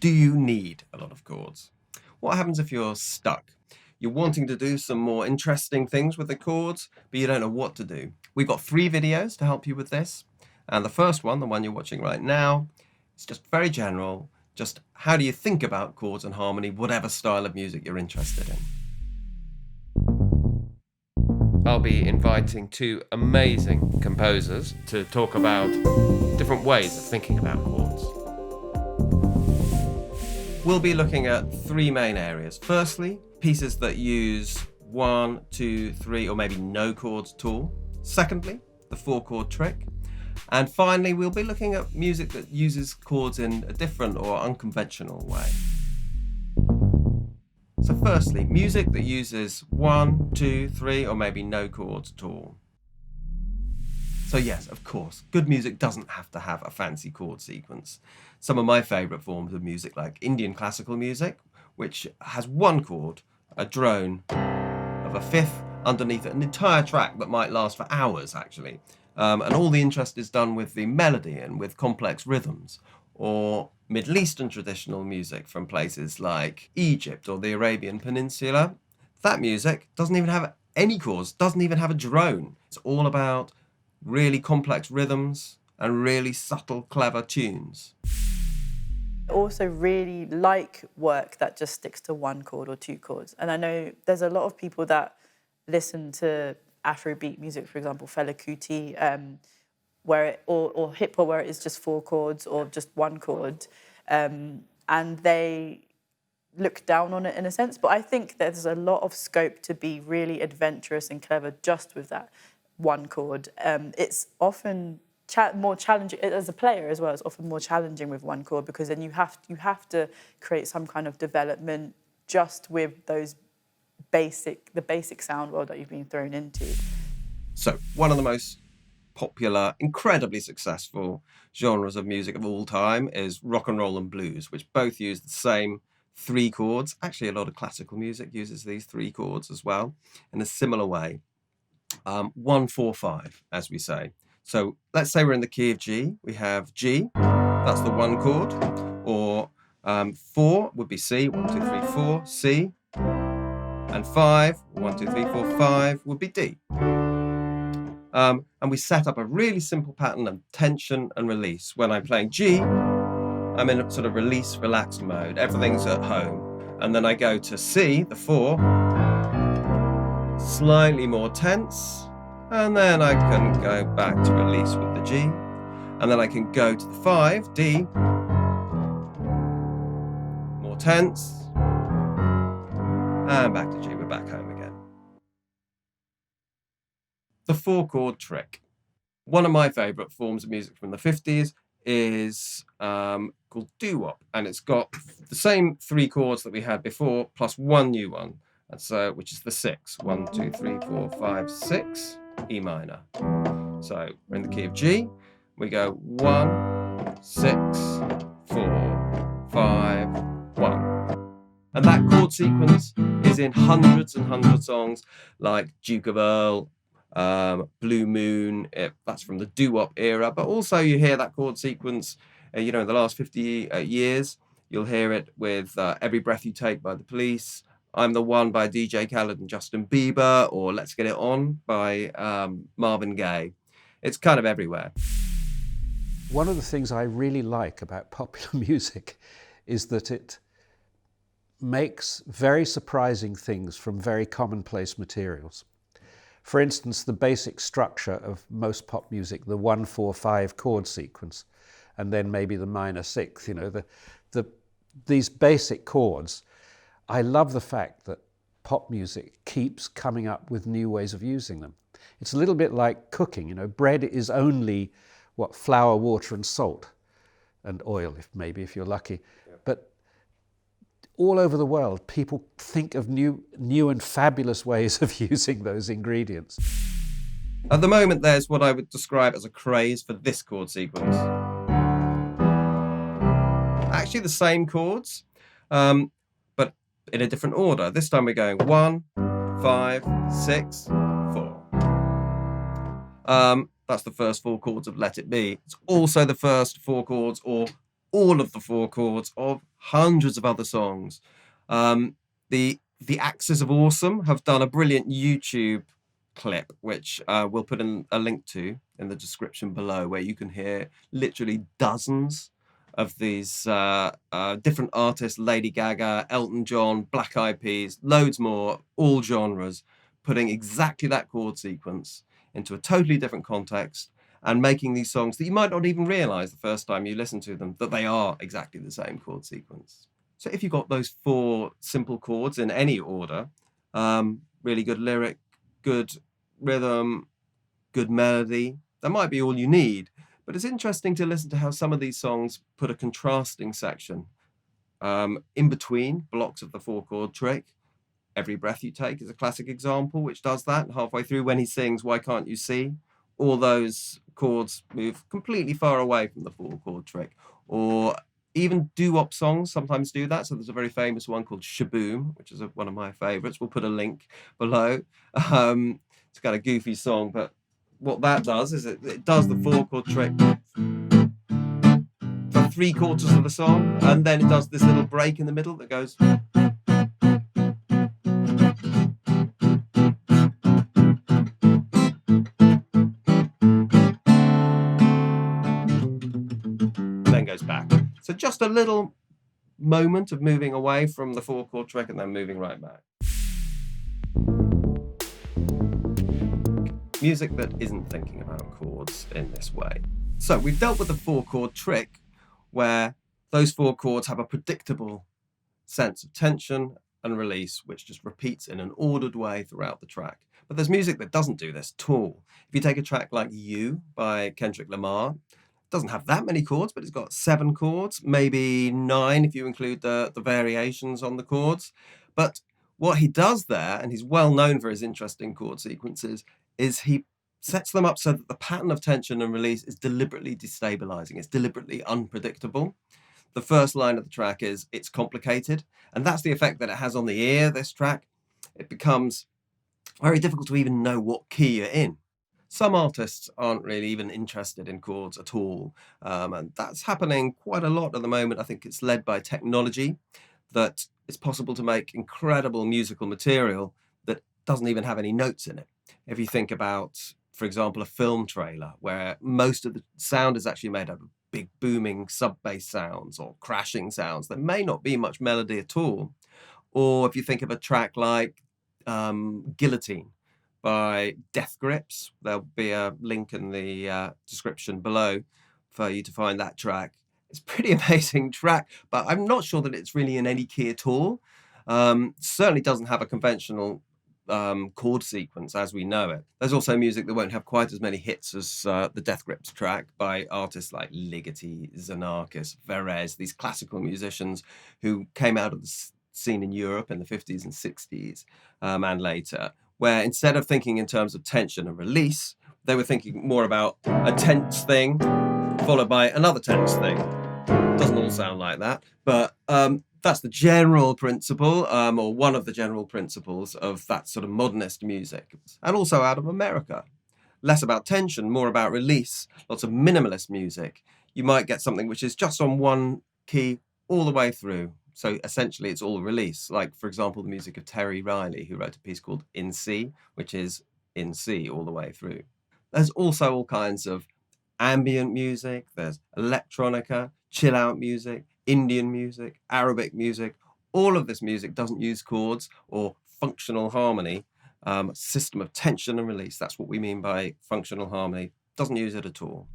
Do you need a lot of chords? What happens if you're stuck? You're wanting to do some more interesting things with the chords, but you don't know what to do. We've got 3 videos to help you with this. And the first one, the one you're watching right now, is just very general. Just how do you think about chords and harmony, whatever style of music you're interested in. I'll be inviting 2 amazing composers to talk about different ways of thinking about chords. We'll be looking at 3 main areas. Firstly, pieces that use 1, 2, 3, or maybe no chords at all. Secondly, the 4-chord trick. And finally, we'll be looking at music that uses chords in a different or unconventional way. So firstly, music that uses 1, 2, 3, or maybe no chords at all. So yes, of course, good music doesn't have to have a fancy chord sequence. Some of my favourite forms of music, like Indian classical music, which has 1 chord, a drone of a 5th underneath an entire track that might last for hours, actually. And all the interest is done with the melody and with complex rhythms. Or Middle Eastern traditional music from places like Egypt or the Arabian Peninsula. That music doesn't even have any chords, doesn't even have a drone. It's all about really complex rhythms and really subtle, clever tunes. I also really like work that just sticks to 1 chord or 2 chords. And I know there's a lot of people that listen to Afrobeat music, for example, Fela Kuti, or hip hop where it is just 4 chords or just 1 chord, and they look down on it in a sense. But I think there's a lot of scope to be really adventurous and clever just with that 1 chord. It's often more challenging as a player as well. It's often more challenging with 1 chord because then you have to create some kind of development just with the basic sound world that you've been thrown into. So one of the most popular, incredibly successful genres of music of all time is rock and roll and blues, which both use the same 3 chords. Actually, a lot of classical music uses these 3 chords as well in a similar way. 1, 4, 5, as we say. So let's say we're in the key of G. We have G, that's the 1 chord, or 4 would be C, 1, 2, 3, 4, C, and 5, 1, 2, 3, 4, 5 would be D. And we set up a really simple pattern of tension and release. When I'm playing G, I'm in a sort of release, relaxed mode. Everything's at home. And then I go to C, the 4, slightly more tense. And then I can go back to release with the G. And then I can go to the 5, D, more tense. And back to G, we're back home again. The 4-chord trick. One of my favourite forms of music from the 50s is called doo-wop, and it's got the same 3 chords that we had before, plus 1 new one, and so which is the 6. 1, 2, 3, 4, 5, 6, E minor. So we're in the key of G. We go 1, 6, 4, 5, 1. And that chord sequence is in hundreds and hundreds of songs like Duke of Earl, Blue Moon, that's from the doo-wop era, but also you hear that chord sequence, in the last 50 years. You'll hear it with Every Breath You Take by The Police, I'm the One by DJ Khaled and Justin Bieber, or Let's Get It On by Marvin Gaye. It's kind of everywhere. One of the things I really like about popular music is that it makes very surprising things from very commonplace materials. For instance, the basic structure of most pop music, the 1, 4, 5 chord sequence, and then maybe the minor 6th, these basic chords. I love the fact that pop music keeps coming up with new ways of using them. It's a little bit like cooking, bread is only flour, water and salt and oil, if you're lucky. Yeah. But all over the world, people think of new and fabulous ways of using those ingredients. At the moment, there's what I would describe as a craze for this chord sequence. Actually, the same chords, but in a different order. This time we're going 1, 5, 6, 4. That's the first 4 chords of Let It Be. It's also the first 4 chords or all of the four chords of hundreds of other songs. The Axis of Awesome have done a brilliant YouTube clip, which we'll put in a link to in the description below, where you can hear literally dozens of these different artists, Lady Gaga, Elton John, Black Eyed Peas, loads more, all genres, putting exactly that chord sequence into a totally different context and making these songs that you might not even realize the first time you listen to them, that they are exactly the same chord sequence. So if you've got those four simple chords in any order, really good lyric, good rhythm, good melody, that might be all you need. But it's interesting to listen to how some of these songs put a contrasting section in between blocks of the four chord trick. Every Breath You Take is a classic example which does that. Halfway through when he sings Why Can't You See, all those chords move completely far away from the four chord trick. Or even doo-wop songs sometimes do that. So there's a very famous one called Shaboom, which is one of my favorites. We'll put a link below. It's got a goofy song, but what that does is it does the four chord trick for 3/4 of the song, and then it does this little break in the middle that goes. Then goes back. So just a little moment of moving away from the four chord trick and then moving right back. Music that isn't thinking about chords in this way. So we've dealt with the four chord trick, where those four chords have a predictable sense of tension and release, which just repeats in an ordered way throughout the track. But there's music that doesn't do this at all. If you take a track like You by Kendrick Lamar, it doesn't have that many chords, but it's got 7 chords, maybe 9 if you include the variations on the chords. But what he does there, and he's well known for his interesting chord sequences, is he sets them up so that the pattern of tension and release is deliberately destabilizing. It's deliberately unpredictable. The first line of the track is, it's complicated. And that's the effect that it has on the ear, this track. It becomes very difficult to even know what key you're in. Some artists aren't really even interested in chords at all. And that's happening quite a lot at the moment. I think it's led by technology, that it's possible to make incredible musical material that doesn't even have any notes in it. If you think about, for example, a film trailer where most of the sound is actually made up of big booming sub-bass sounds or crashing sounds, there may not be much melody at all. Or if you think of a track like Guillotine by Death Grips, there'll be a link in the description below for you to find that track. It's a pretty amazing track, but I'm not sure that it's really in any key at all. Certainly doesn't have a conventional chord sequence as we know it. There's also music that won't have quite as many hits as the Death Grips track by artists like Ligeti, Xenakis, Verez, these classical musicians who came out of the scene in Europe in the 50s and 60s and later, where instead of thinking in terms of tension and release, they were thinking more about a tense thing followed by another tense thing. Doesn't all sound like that, but that's the general principle, or one of the general principles of that sort of modernist music. And also out of America. Less about tension, more about release, lots of minimalist music. You might get something which is just on one key all the way through. So essentially it's all release. Like, for example, the music of Terry Riley, who wrote a piece called In C, which is in C all the way through. There's also all kinds of ambient music, there's electronica, chill out music, Indian music, Arabic music. All of this music doesn't use chords or functional harmony, system of tension and release. That's what we mean by functional harmony. Doesn't use it at all.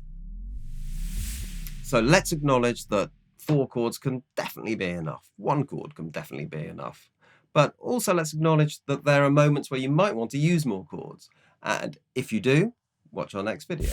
So let's acknowledge that 4 chords can definitely be enough. 1 chord can definitely be enough. But also let's acknowledge that there are moments where you might want to use more chords. And if you do, watch our next video.